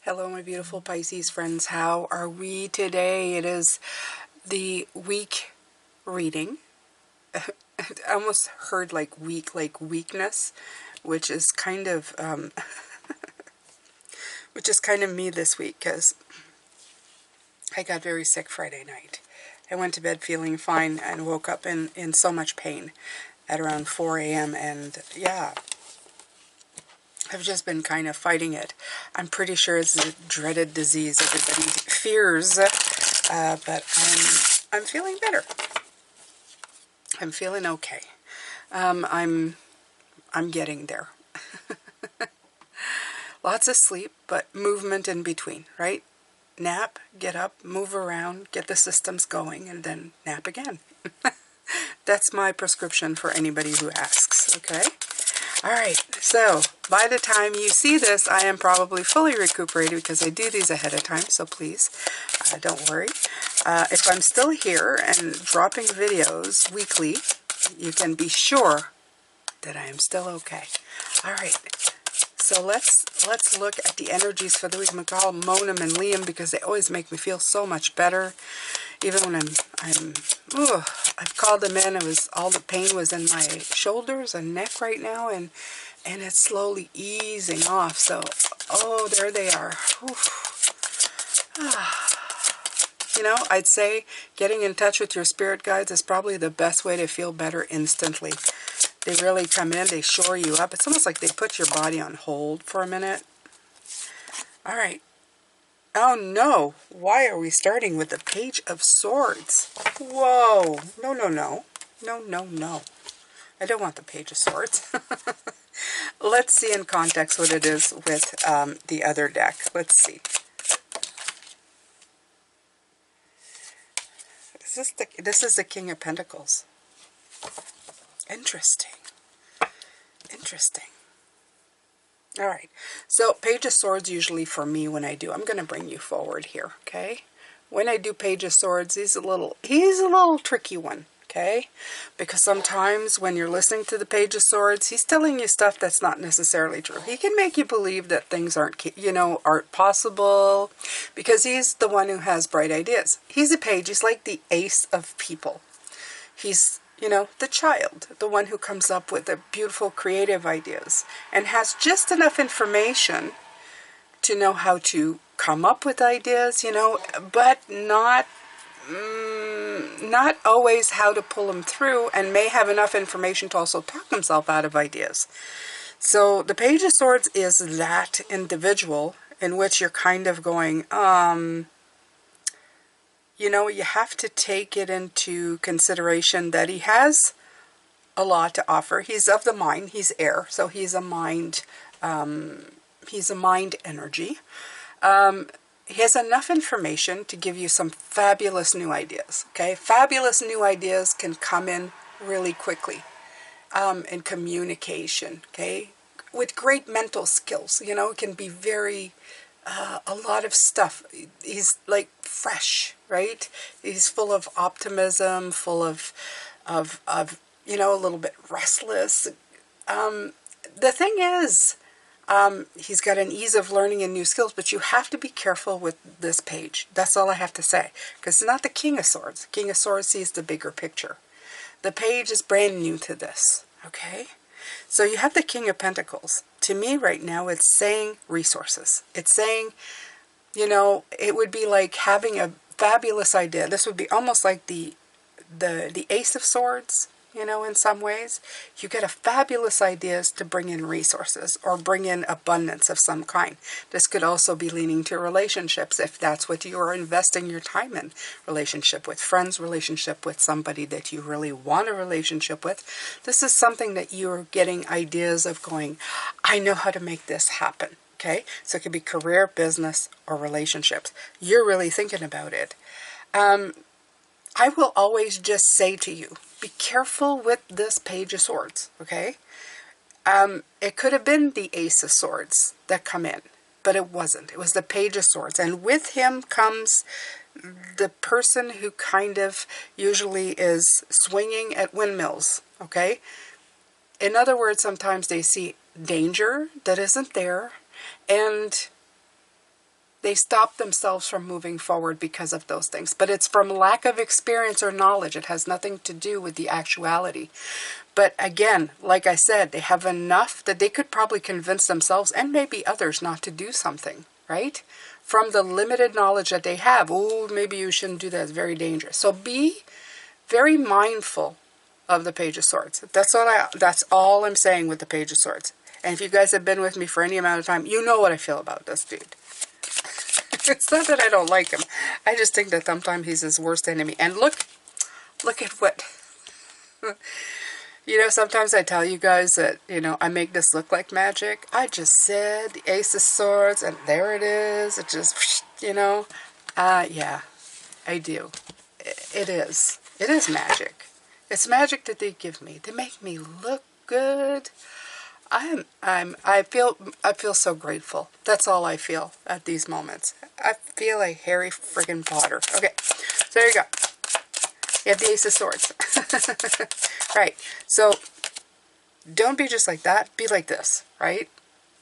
Hello, my beautiful Pisces friends. How are we today? It is the week reading. I almost heard like weak, like weakness, which is kind of, which is kind of me this week because I got very sick Friday night. I went to bed feeling fine and woke up in so much pain at around 4 a.m. and yeah, I've just been kind of fighting it. I'm pretty sure it's a dreaded disease everybody fears, but I'm feeling better. I'm feeling okay. I'm getting there. Lots of sleep, but movement in between, right? Nap, get up, move around, get the systems going, and then nap again. That's my prescription for anybody who asks, okay? Alright, so by the time you see this, I am probably fully recuperated because I do these ahead of time, so please, don't worry. If I'm still here and dropping videos weekly, you can be sure that I am still okay. Alright, so let's look at the energies for the week. I'm going to call Monam and Liam because they always make me feel so much better. Even when I've called them in, all the pain was in my shoulders and neck right now, and it's slowly easing off. So, oh, there they are. You know, I'd say getting in touch with your spirit guides is probably the best way to feel better instantly. They really come in, they shore you up. It's almost like they put your body on hold for a minute. All right. Oh no, why are we starting with the Page of Swords? Whoa, no, no, no, no, no, no. I don't want the Page of Swords. Let's see in context what it is with the other deck. Let's see. This is the King of Pentacles. Interesting. Interesting. All right, so Page of Swords usually for me when I do, I'm going to bring you forward here, okay? When I do Page of Swords, he's a little tricky one, okay? Because sometimes when you're listening to the Page of Swords, he's telling you stuff that's not necessarily true. He can make you believe that things aren't possible because he's the one who has bright ideas. He's a page. He's like the ace of people. He's the child, the one who comes up with the beautiful creative ideas and has just enough information to know how to come up with ideas, but not always how to pull them through, and may have enough information to also talk himself out of ideas. So the Page of Swords is that individual in which you're kind of going, you have to take it into consideration that he has a lot to offer. He's of the mind. He's air, so he's a mind. He's a mind energy. He has enough information to give you some fabulous new ideas. Okay, fabulous new ideas can come in really quickly in communication. Okay, with great mental skills. It can be very. A lot of stuff. He's like fresh, right? He's full of optimism, full of a little bit restless. The thing is, he's got an ease of learning and new skills, but you have to be careful with this page. That's all I have to say, because it's not the King of Swords. King of Swords sees the bigger picture. The page is brand new to this, okay? So you have the King of Pentacles. To me right now, it's saying resources. It's saying, it would be like having a fabulous idea. This would be almost like the Ace of Swords, in some ways. You get a fabulous ideas to bring in resources or bring in abundance of some kind. This could also be leaning to relationships if that's what you are investing your time in. Relationship with friends, relationship with somebody that you really want a relationship with. This is something that you're getting ideas of going, I know how to make this happen. Okay, so it could be career, business, or relationships. You're really thinking about it. I will always just say to you, be careful with this Page of Swords, okay? It could have been the Ace of Swords that come in, but it wasn't. It was the Page of Swords. And with him comes the person who kind of usually is swinging at windmills, okay? In other words, sometimes they see danger that isn't there, and They stop themselves from moving forward because of those things. But it's from lack of experience or knowledge. It has nothing to do with the actuality. But again, like I said, they have enough that they could probably convince themselves and maybe others not to do something, right? From the limited knowledge that they have. Oh, maybe you shouldn't do that. It's very dangerous. So be very mindful of the Page of Swords. That's all I'm saying with the Page of Swords. And if you guys have been with me for any amount of time, you know what I feel about this dude. It's not that I don't like him. I just think that sometimes he's his worst enemy. And look at what... You know, sometimes I tell you guys that, you know, I make this look like magic. I just said the Ace of Swords, and there it is. It just, you know. Yeah, I do. It is. It is magic. It's magic that they give me. They make me look good. I feel so grateful. That's all I feel at these moments. I feel like Harry friggin' Potter. Okay, so there you go. You have the Ace of Swords. Right. So don't be just like that. Be like this, right?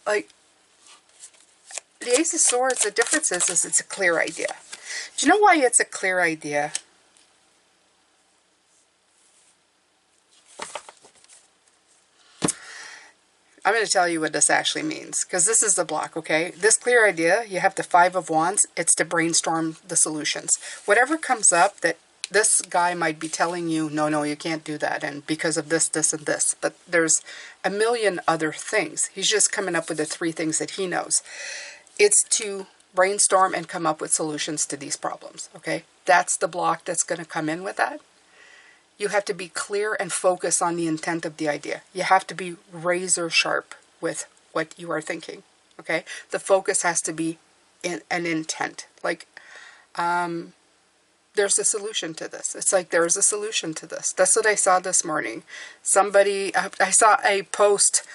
Like the Ace of Swords, the difference is it's a clear idea. Do you know why it's a clear idea? I'm going to tell you what this actually means, because this is the block, okay? This clear idea, you have the Five of Wands. It's to brainstorm the solutions. Whatever comes up that this guy might be telling you, no, you can't do that, and because of this, this, and this. But there's a million other things. He's just coming up with the 3 things that he knows. It's to brainstorm and come up with solutions to these problems, okay? That's the block that's going to come in with that. You have to be clear and focus on the intent of the idea. You have to be razor sharp with what you are thinking, okay? The focus has to be in an intent. Like, there's a solution to this. It's like there's a solution to this. That's what I saw this morning. Somebody, I saw a post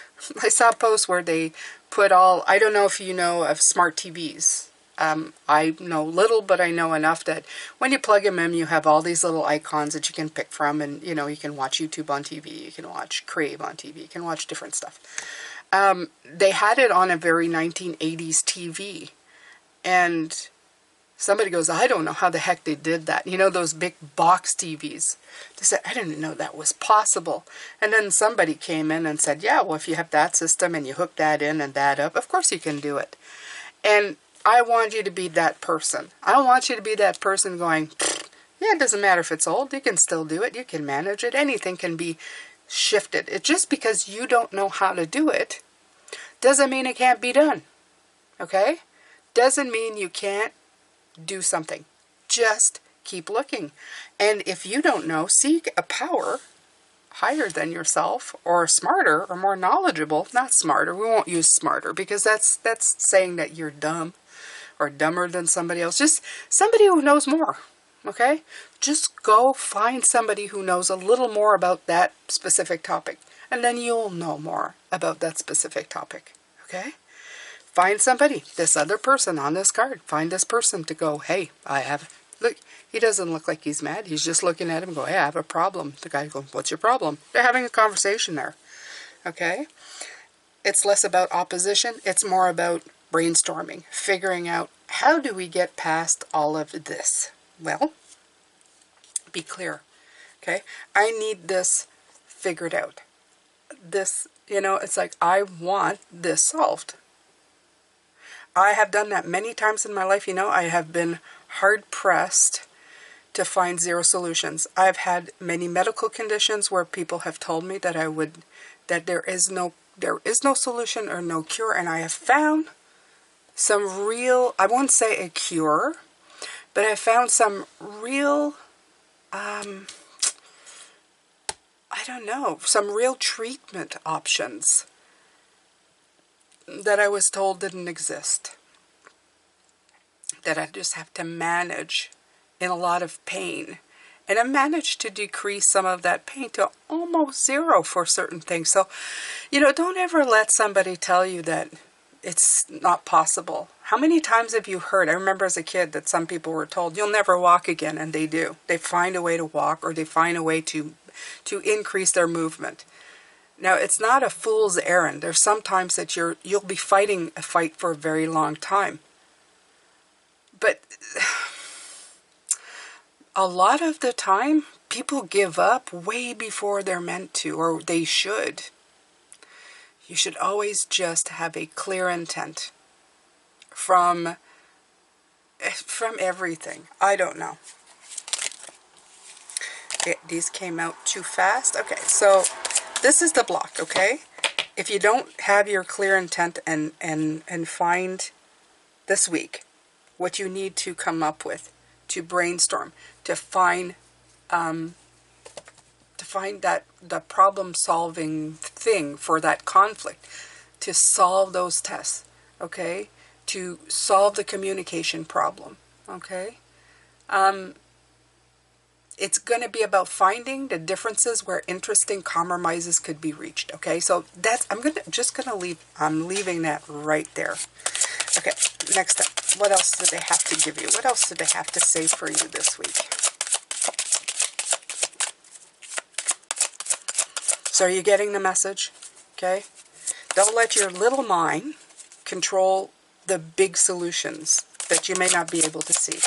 where they put all, I don't know if you know of smart TVs. I know little, but I know enough that when you plug them in, you have all these little icons that you can pick from, and you know, you can watch YouTube on TV, you can watch Crave on TV, you can watch different stuff. They had it on a very 1980s TV, and somebody goes, I don't know how the heck they did that. You know, those big box TVs. They said, I didn't know that was possible. And then somebody came in and said, yeah, well, if you have that system and you hook that in and that up, of course you can do it. And I want you to be that person. I want you to be that person going, yeah, it doesn't matter if it's old. You can still do it. You can manage it. Anything can be shifted. It's just because you don't know how to do it doesn't mean it can't be done. Okay? Doesn't mean you can't do something. Just keep looking. And if you don't know, seek a power higher than yourself, or smarter, or more knowledgeable. Not smarter. We won't use smarter, because that's saying that you're dumb or dumber than somebody else. Just somebody who knows more. Okay? Just go find somebody who knows a little more about that specific topic, and then you'll know more about that specific topic. Okay? Find somebody, this other person on this card. Find this person to go, hey, look, he doesn't look like he's mad. He's just looking at him and go, hey, I have a problem. The guy goes, what's your problem? They're having a conversation there. Okay? It's less about opposition. It's more about brainstorming, figuring out, how do we get past all of this? Well, be clear. Okay? I need this figured out. This, you know, it's like, I want this solved. I have done that many times in my life. You know, I have been hard-pressed to find 0 solutions. I've had many medical conditions where people have told me that there is no solution or no cure, and I have found some real, I won't say a cure, but I found some real, I don't know, some real treatment options that I was told didn't exist, that I just have to manage in a lot of pain. And I managed to decrease some of that pain to almost 0 for certain things. So, you know, don't ever let somebody tell you that it's not possible. How many times have you heard, I remember as a kid that some people were told, you'll never walk again, and they do. They find a way to walk, or they find a way to increase their movement. Now, it's not a fool's errand. There's sometimes that you'll be fighting a fight for a very long time. But a lot of the time, people give up way before they're meant to, or they should. You should always just have a clear intent from everything. I don't know. These came out too fast. Okay, so this is the block, okay? If you don't have your clear intent and find this week what you need to come up with, to brainstorm, to find that the problem-solving thing for that conflict, to solve those tests, okay? To solve the communication problem, okay? It's going to be about finding the differences where interesting compromises could be reached, okay? So that's, I'm leaving that right there. Okay, next up, what else do they have to give you? What else do they have to say for you this week? So are you getting the message? Okay? Don't let your little mind control the big solutions that you may not be able to see.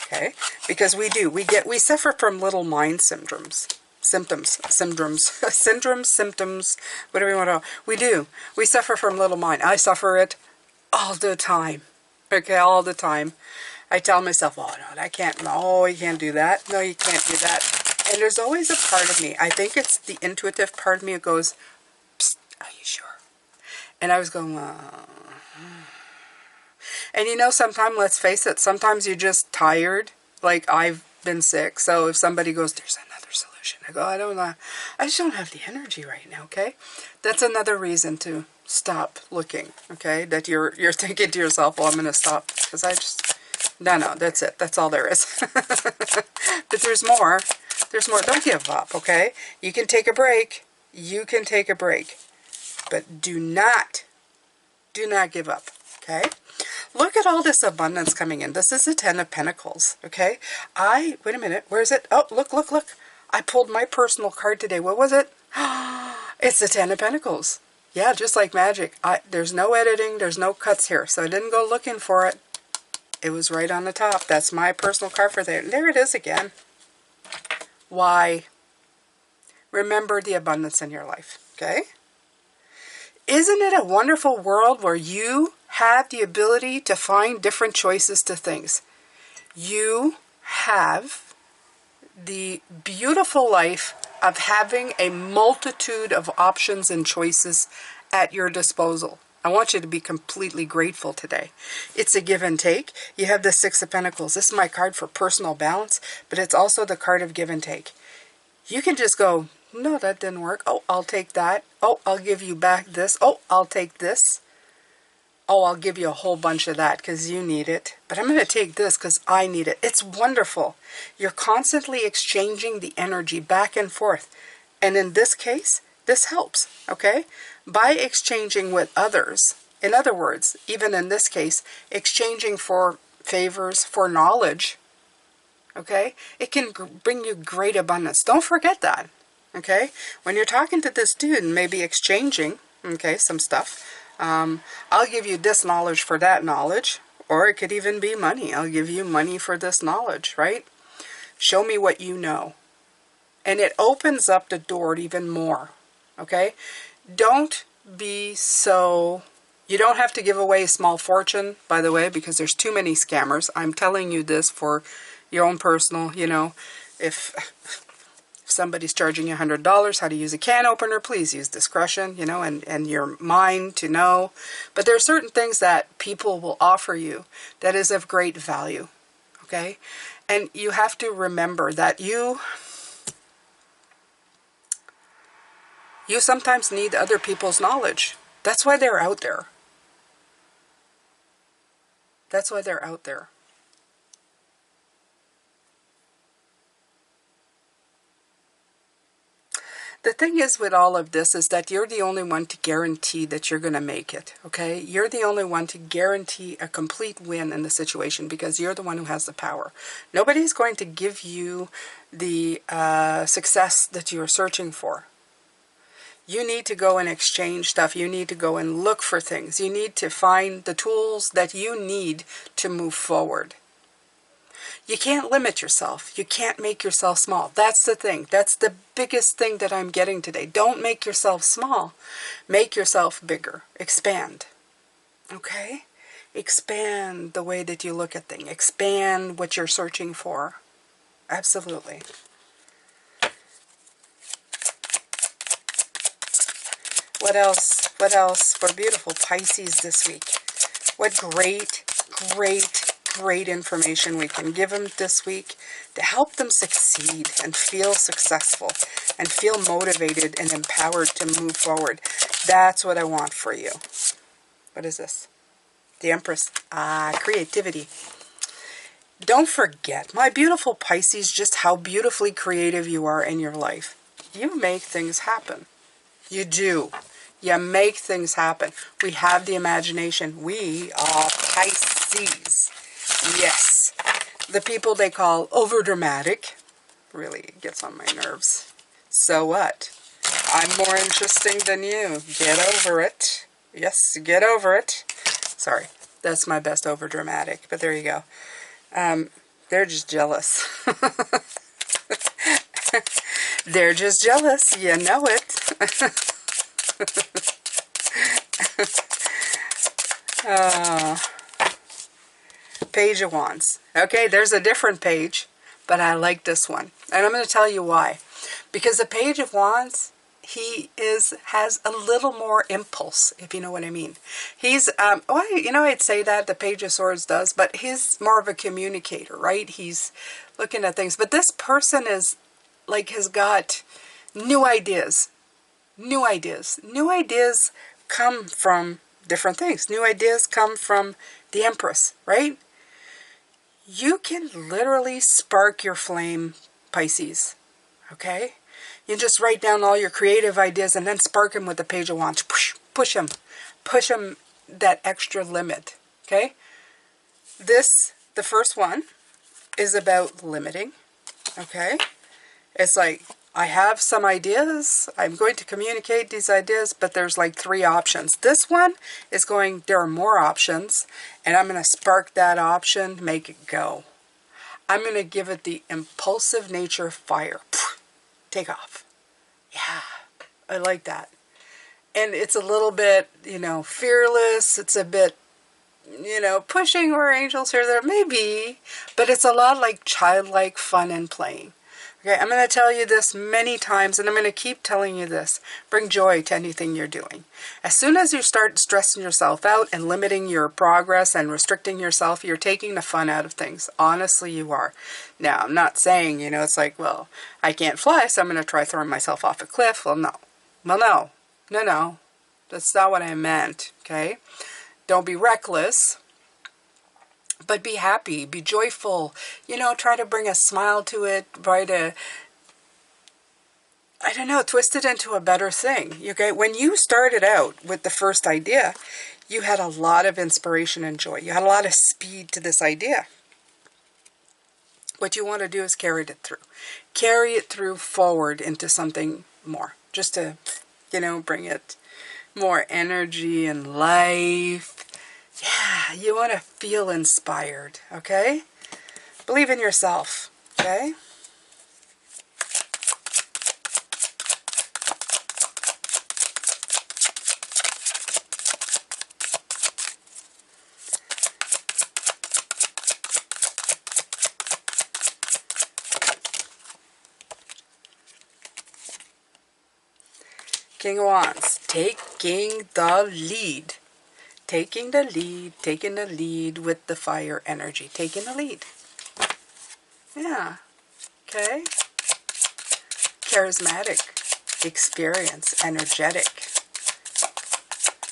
Okay? Because we suffer from little mind symptoms, whatever you want to. We do. We suffer from little mind. I suffer it all the time. Okay, all the time. I tell myself, oh no, I can't. No, you can't do that. No, you can't do that. And there's always a part of me, I think it's the intuitive part of me that goes, psst, are you sure? And I was going, And you know, sometimes, let's face it, sometimes you're just tired. Like, I've been sick. So if somebody goes, there's another solution. I go, I don't know. I just don't have the energy right now, okay? That's another reason to stop looking, okay? That you're thinking to yourself, well, I'm going to stop. Because no, that's it. That's all there is. But there's more. There's more. Don't give up, okay? You can take a break. You can take a break. But do not give up, okay? Look at all this abundance coming in. This is the 10 of Pentacles, okay? Wait a minute. Where is it? Oh, look. I pulled my personal card today. What was it? It's the 10 of Pentacles. Yeah, just like magic. There's no editing. There's no cuts here. So I didn't go looking for it. It was right on the top. That's my personal card for there. There it is again. Why? Remember the abundance in your life, okay? Isn't it a wonderful world where you have the ability to find different choices to things? You have the beautiful life of having a multitude of options and choices at your disposal. I want you to be completely grateful today. It's a give and take. You have the 6 of Pentacles. This is my card for personal balance, but it's also the card of give and take. You can just go, no, that didn't work. Oh, I'll take that. Oh, I'll give you back this. Oh, I'll take this. Oh, I'll give you a whole bunch of that because you need it. But I'm going to take this because I need it. It's wonderful. You're constantly exchanging the energy back and forth. And in this case, this helps, okay? By exchanging with others. In other words, even in this case, exchanging for favors, for knowledge, okay? It can bring you great abundance. Don't forget that, okay? When you're talking to this dude and maybe exchanging, okay, some stuff, I'll give you this knowledge for that knowledge, or it could even be money. I'll give you money for this knowledge, right? Show me what you know. And it opens up the door even more, okay? Don't be so... You don't have to give away a small fortune, by the way, because there's too many scammers. I'm telling you this for your own personal, you know, if somebody's charging you $100 how to use a can opener, please use discretion, you know, and your mind to know. But there are certain things that people will offer you that is of great value, okay? And you have to remember that you sometimes need other people's knowledge. That's why they're out there. That's why they're out there. The thing is with all of this is that you're the only one to guarantee that you're going to make it, okay? You're the only one to guarantee a complete win in the situation because you're the one who has the power. Nobody's going to give you the success that you're searching for. You need to go and exchange stuff. You need to go and look for things. You need to find the tools that you need to move forward. You can't limit yourself. You can't make yourself small. That's the thing. That's the biggest thing that I'm getting today. Don't make yourself small. Make yourself bigger. Expand. Okay? Expand the way that you look at things. Expand what you're searching for. Absolutely. What else? What else for beautiful Pisces this week? What great, great information we can give them this week to help them succeed and feel successful and feel motivated and empowered to move forward. That's what I want for you. What is this? The Empress. Creativity. Don't forget, my beautiful Pisces, just how beautifully creative you are in your life. You make things happen. You do. You make things happen. We have the imagination. We are Pisces. Yes. The people they call overdramatic really gets on my nerves. So what? I'm more interesting than you. Get over it. Yes, get over it. Sorry, that's my best overdramatic, but there you go. They're just jealous. They're just jealous. You know it. Page of Wands. Okay, there's a different page, but I like this one. And I'm going to tell you why. Because the Page of Wands, has a little more impulse, if you know what I mean. He's, I'd say that the Page of Swords does, but he's more of a communicator, right? He's looking at things. But this person is, has got new ideas. New ideas. New ideas come from different things. New ideas come from the Empress, right? You can literally spark your flame, Pisces, okay? You just write down all your creative ideas and then spark them with the Page of Wands. Push them. Push them that extra limit, okay? The first one is about limiting, okay? It's like, I have some ideas. I'm going to communicate these ideas, but there's 3 options. This one is going, there are more options, and I'm going to spark that option, make it go. I'm going to give it the impulsive nature fire. Take off. Yeah, I like that. And it's a little bit, fearless. It's a bit, pushing where angels are there, maybe, but it's a lot like childlike fun and playing. Okay, I'm going to tell you this many times, and I'm going to keep telling you this. Bring joy to anything you're doing. As soon as you start stressing yourself out and limiting your progress and restricting yourself, you're taking the fun out of things. Honestly, you are. Now, I'm not saying, it's like, well, I can't fly, so I'm going to try throwing myself off a cliff. Well, no. Well, no. That's not what I meant, okay? Don't be reckless. But be happy, be joyful, try to bring a smile to it, try to, twist it into a better thing, okay? When you started out with the first idea, you had a lot of inspiration and joy. You had a lot of speed to this idea. What you want to do is carry it through. Carry it through forward into something more, just to, bring it more energy and life. Yeah, you want to feel inspired, okay? Believe in yourself, okay? King of Wands, taking the lead. Taking the lead with the fire energy. Taking the lead. Yeah. Okay. Charismatic. Experience. Energetic.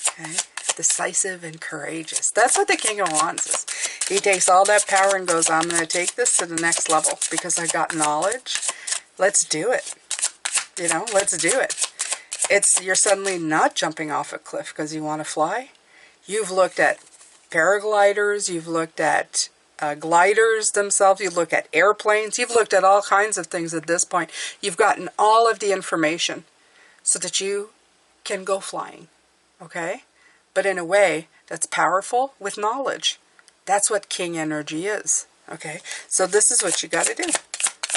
Okay. Decisive and courageous. That's what the King of Wands is. He takes all that power and goes, I'm going to take this to the next level because I got knowledge. Let's do it. Let's do it. You're suddenly not jumping off a cliff because you want to fly. You've looked at paragliders, you've looked at gliders themselves, you've looked at airplanes, you've looked at all kinds of things at this point. You've gotten all of the information so that you can go flying, okay? But in a way that's powerful with knowledge. That's what king energy is. Okay, so this is what you got to do.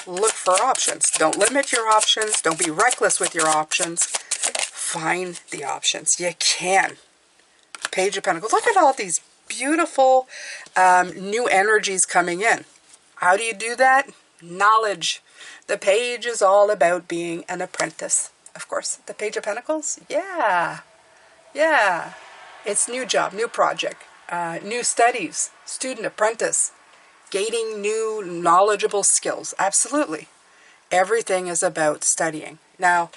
Look for options. Don't limit your options. Don't be reckless with your options. Find the options. You can. Page of Pentacles. Look at all these beautiful new energies coming in. How do you do that? Knowledge. The page is all about being an apprentice. Of course, the Page of Pentacles. Yeah. Yeah. It's new job, new project, new studies, student, apprentice, gaining new knowledgeable skills. Absolutely. Everything is about studying. Now,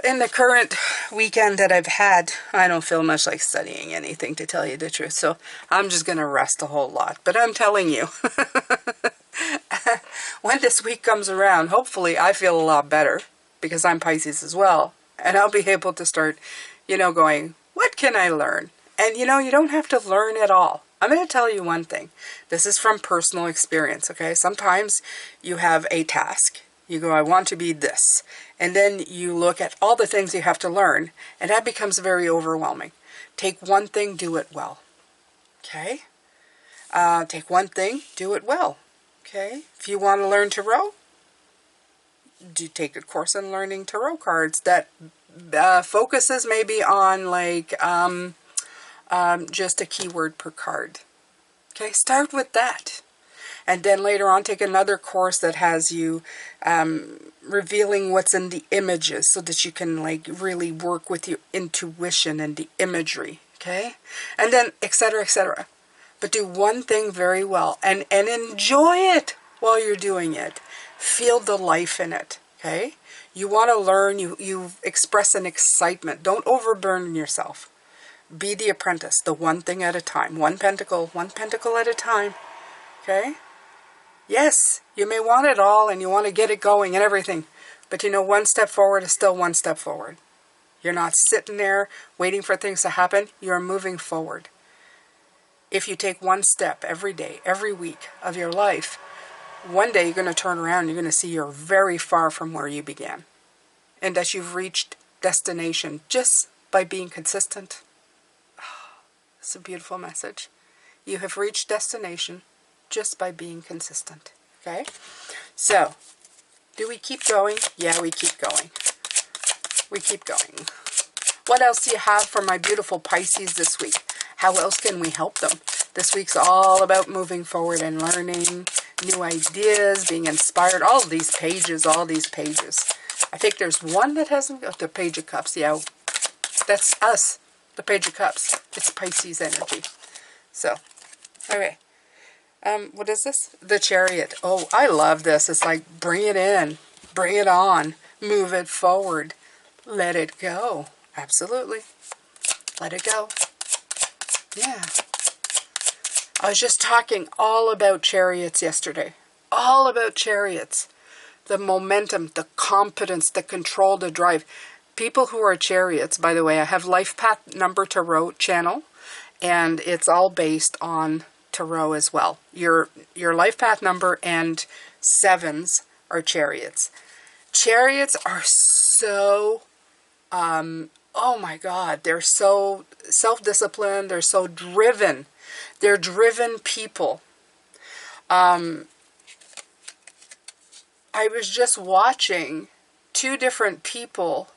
in the current weekend that I've had, I don't feel much like studying anything, to tell you the truth. So I'm just going to rest a whole lot. But I'm telling you, when this week comes around, hopefully I feel a lot better, because I'm Pisces as well. And I'll be able to start, going, what can I learn? And you don't have to learn at all. I'm going to tell you one thing. This is from personal experience, okay? Sometimes you have a task. You go, I want to be this. And then you look at all the things you have to learn, and that becomes very overwhelming. Take one thing, do it well. Okay? Take one thing, do it well. Okay? If you want to learn tarot, do take a course in learning tarot cards that focuses maybe on like just a keyword per card. Okay, start with that. And then later on take another course that has you revealing what's in the images, so that you can like really work with your intuition and the imagery. Okay, and then etc., etc. But do one thing very well and enjoy it while you're doing it. Feel the life in it. Okay, you want to learn, you express an excitement. Don't overburden yourself. Be the apprentice, the one thing at a time. One pentacle at a time. Okay? Yes, you may want it all and you want to get it going and everything. But one step forward is still one step forward. You're not sitting there waiting for things to happen. You're moving forward. If you take one step every day, every week of your life, one day you're going to turn around and you're going to see you're very far from where you began. And that you've reached destination just by being consistent. It's a beautiful message. You have reached destination just by being consistent. Okay? So, do we keep going? Yeah, we keep going. We keep going. What else do you have for my beautiful Pisces this week? How else can we help them? This week's all about moving forward and learning new ideas, being inspired. All these pages. I think there's one that hasn't got the Page of Cups. Yeah, that's us. The Page of Cups. It's Pisces energy. So, okay. What is this? The Chariot. Oh, I love this. It's like, bring it in. Bring it on. Move it forward. Let it go. Absolutely. Let it go. Yeah. I was just talking all about chariots yesterday. All about chariots. The momentum, the competence, the control, the drive. People who are chariots, by the way, I have Life Path Number Tarot channel, and it's all based on tarot as well. Your life path number and sevens are chariots. Chariots are so, oh my God, they're so self-disciplined. They're so driven. They're driven people. I was just watching two different people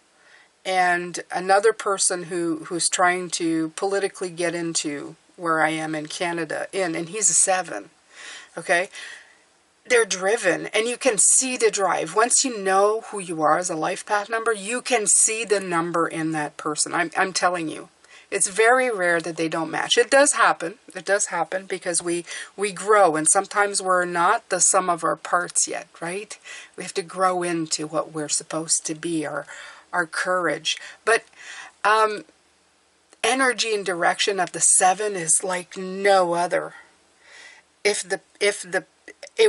and another person who's trying to politically get into where I am in Canada, and he's a 7, okay? They're driven, and you can see the drive. Once you know who you are as a life path number, you can see the number in that person. I'm telling you. It's very rare that they don't match. It does happen. It does happen because we grow, and sometimes we're not the sum of our parts yet, right? We have to grow into what we're supposed to be, our courage. But energy and direction of the 7 is like no other. It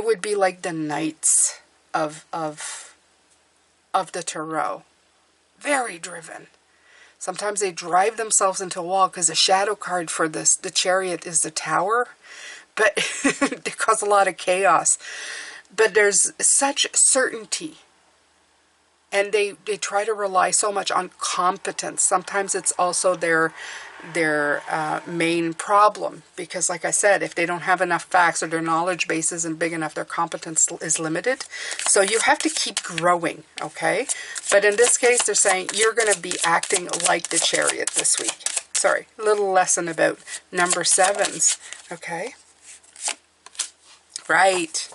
would be like the knights of the tarot. Very driven. Sometimes they drive themselves into a wall because the shadow card for the Chariot is the Tower. But they cause a lot of chaos. But there's such certainty And they try to rely so much on competence. Sometimes it's also their main problem, because like I said, if they don't have enough facts or their knowledge base isn't big enough, their competence is limited. So you have to keep growing, okay? But in this case, they're saying you're going to be acting like the Chariot this week. Sorry, a little lesson about number 7s, okay? Right.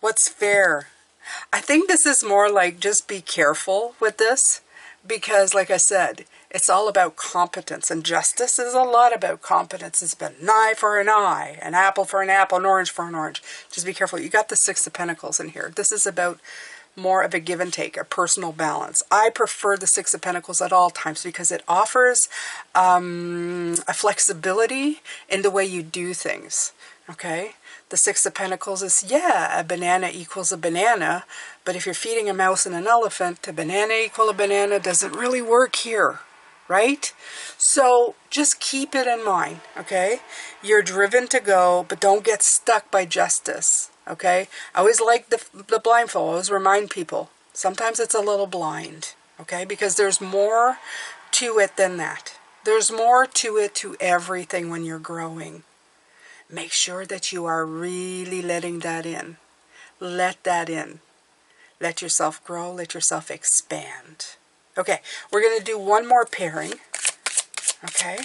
What's fair? I think this is more like just be careful with this, because like I said, it's all about competence, and justice is a lot about competence. It's been an eye for an eye, an apple for an apple, an orange for an orange. Just be careful. You got the 6 of Pentacles in here. This is about more of a give and take, a personal balance. I prefer the 6 of Pentacles at all times because it offers a flexibility in the way you do things, okay? The 6 of Pentacles is, yeah, a banana equals a banana, but if you're feeding a mouse and an elephant, a banana equal a banana doesn't really work here, right? So just keep it in mind, okay? You're driven to go, but don't get stuck by justice, okay? I always like the blindfold. I always remind people, sometimes it's a little blind, okay? Because there's more to it than that. There's more to it, to everything when you're growing. Make sure that you are really letting that in. Let that in. Let yourself grow. Let yourself expand. Okay, we're going to do one more pairing. Okay,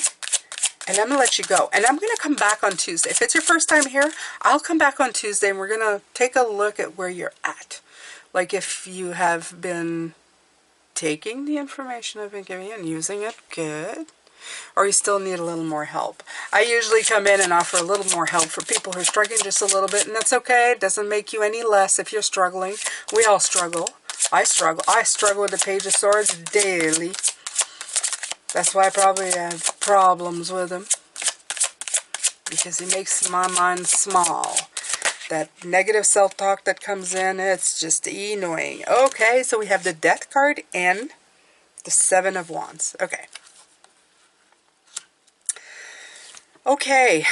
and I'm going to let you go. And I'm going to come back on Tuesday. If it's your first time here, I'll come back on Tuesday and we're going to take a look at where you're at. Like if you have been taking the information I've been giving you and using it, good. Or you still need a little more help. I usually come in and offer a little more help for people who are struggling just a little bit, and that's okay. It doesn't make you any less if you're struggling. We all struggle. I struggle. I struggle with the Page of Swords daily. That's why I probably have problems with him, because he makes my mind small. That negative self-talk that comes in, it's just annoying. Okay, so we have the Death card and the 7 of Wands. Okay. Okay.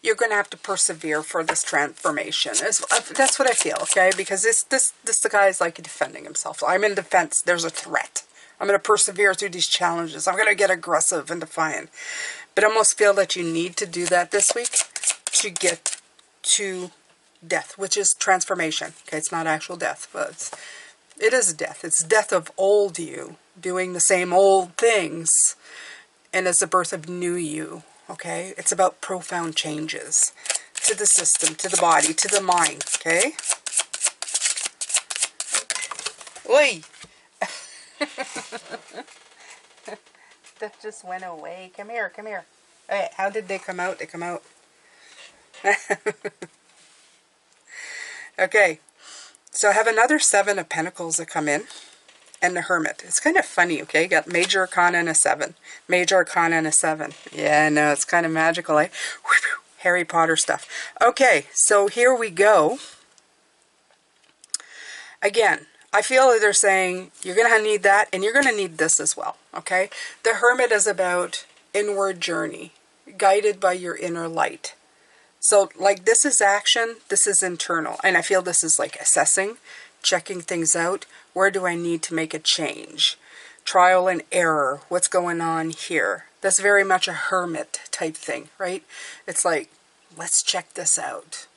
You're going to have to persevere for this transformation. That's what I feel, okay? Because this guy is like defending himself. I'm in defense. There's a threat. I'm going to persevere through these challenges. I'm going to get aggressive and defiant. But I almost feel that you need to do that this week to get to death, which is transformation. Okay, it's not actual death, but it is death. It's death of old you, doing the same old things, and it's the birth of new you, okay? It's about profound changes to the system, to the body, to the mind, okay? Oi! That just went away. Come here, come here. Hey, how did they come out? They come out. Okay. So I have another 7 of Pentacles that come in, and the Hermit. It's kind of funny, okay? You got Major Arcana and a 7. Major Arcana and a 7. Yeah, I know, it's kind of magical, eh? Harry Potter stuff. Okay, so here we go. Again, I feel that they're saying you're going to need that, and you're going to need this as well, okay? The Hermit is about inward journey, guided by your inner light. So, like, this is action, this is internal. And I feel this is like assessing, checking things out. Where do I need to make a change? Trial and error. What's going on here? That's very much a hermit type thing, right? It's like, let's check this out.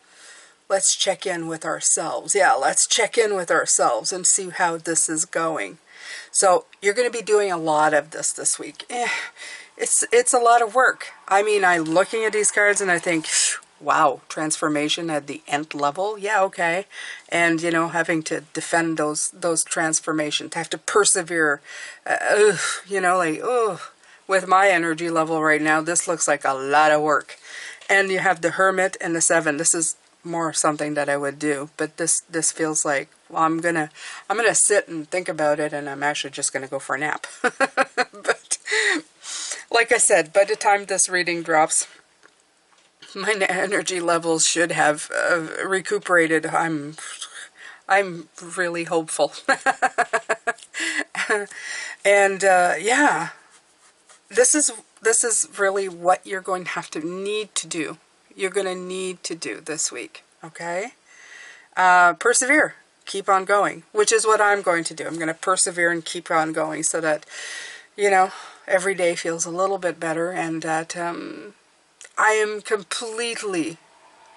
Let's check in with ourselves. Yeah, let's check in with ourselves and see how this is going. So, you're going to be doing a lot of this week. It's a lot of work. I mean, I'm looking at these cards and I think, wow, transformation at the nth level. Yeah, okay. And, you know, having to defend those transformations, to have to persevere, you know, like, with my energy level right now, this looks like a lot of work. And you have the Hermit and the 7. This is more something that I would do, but this feels like, well, I'm gonna sit and think about it, and I'm actually just gonna go for a nap. But like I said, by the time this reading drops, my energy levels should have recuperated. I'm really hopeful. And yeah, this is really what you're going to have to need to do. you're going to need to do this week, okay? Persevere. Keep on going, which is what I'm going to do. I'm going to persevere and keep on going so that, you know, every day feels a little bit better, and that I'm completely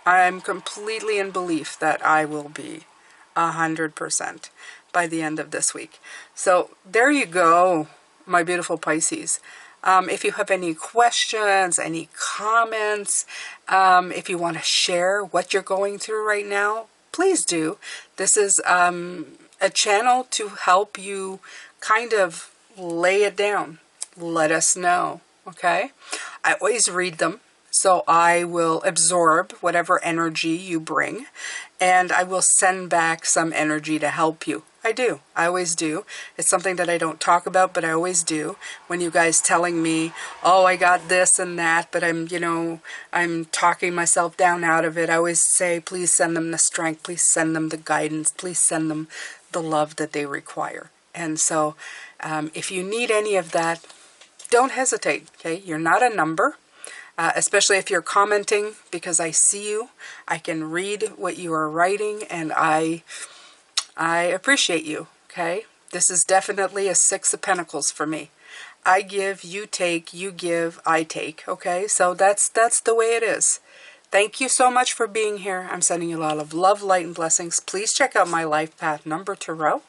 in belief that I will be 100% by the end of this week. So there you go, my beautiful Pisces. If you have any questions, any comments, if you want to share what you're going through right now, please do. This is a channel to help you kind of lay it down. Let us know, okay? I always read them, so I will absorb whatever energy you bring, and I will send back some energy to help you. I do. I always do. It's something that I don't talk about, but I always do. When you guys telling me, oh, I got this and that, but I'm, you know, I'm talking myself down out of it, I always say, please send them the strength, please send them the guidance, please send them the love that they require. And so if you need any of that, don't hesitate, okay? You're not a number. Especially if you're commenting, because I see you, I can read what you are writing, and I appreciate you, okay? This is definitely a Six of Pentacles for me. I give, you take, you give, I take, okay? So that's the way it is. Thank you so much for being here. I'm sending you a lot of love, light, and blessings. Please check out my Life Path number tarot.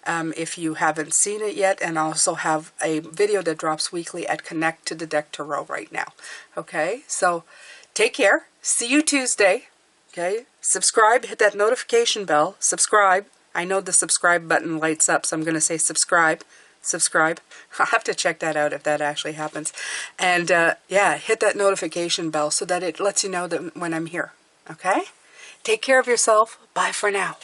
If you haven't seen it yet, and I also have a video that drops weekly at Connect to the Deck Tarot right now. Okay, so take care. See you Tuesday. Okay, subscribe, hit that notification bell, subscribe. I know the subscribe button lights up, so I'm going to say subscribe. I'll have to check that out if that actually happens. And yeah, hit that notification bell so that it lets you know that when I'm here. Okay, take care of yourself. Bye for now.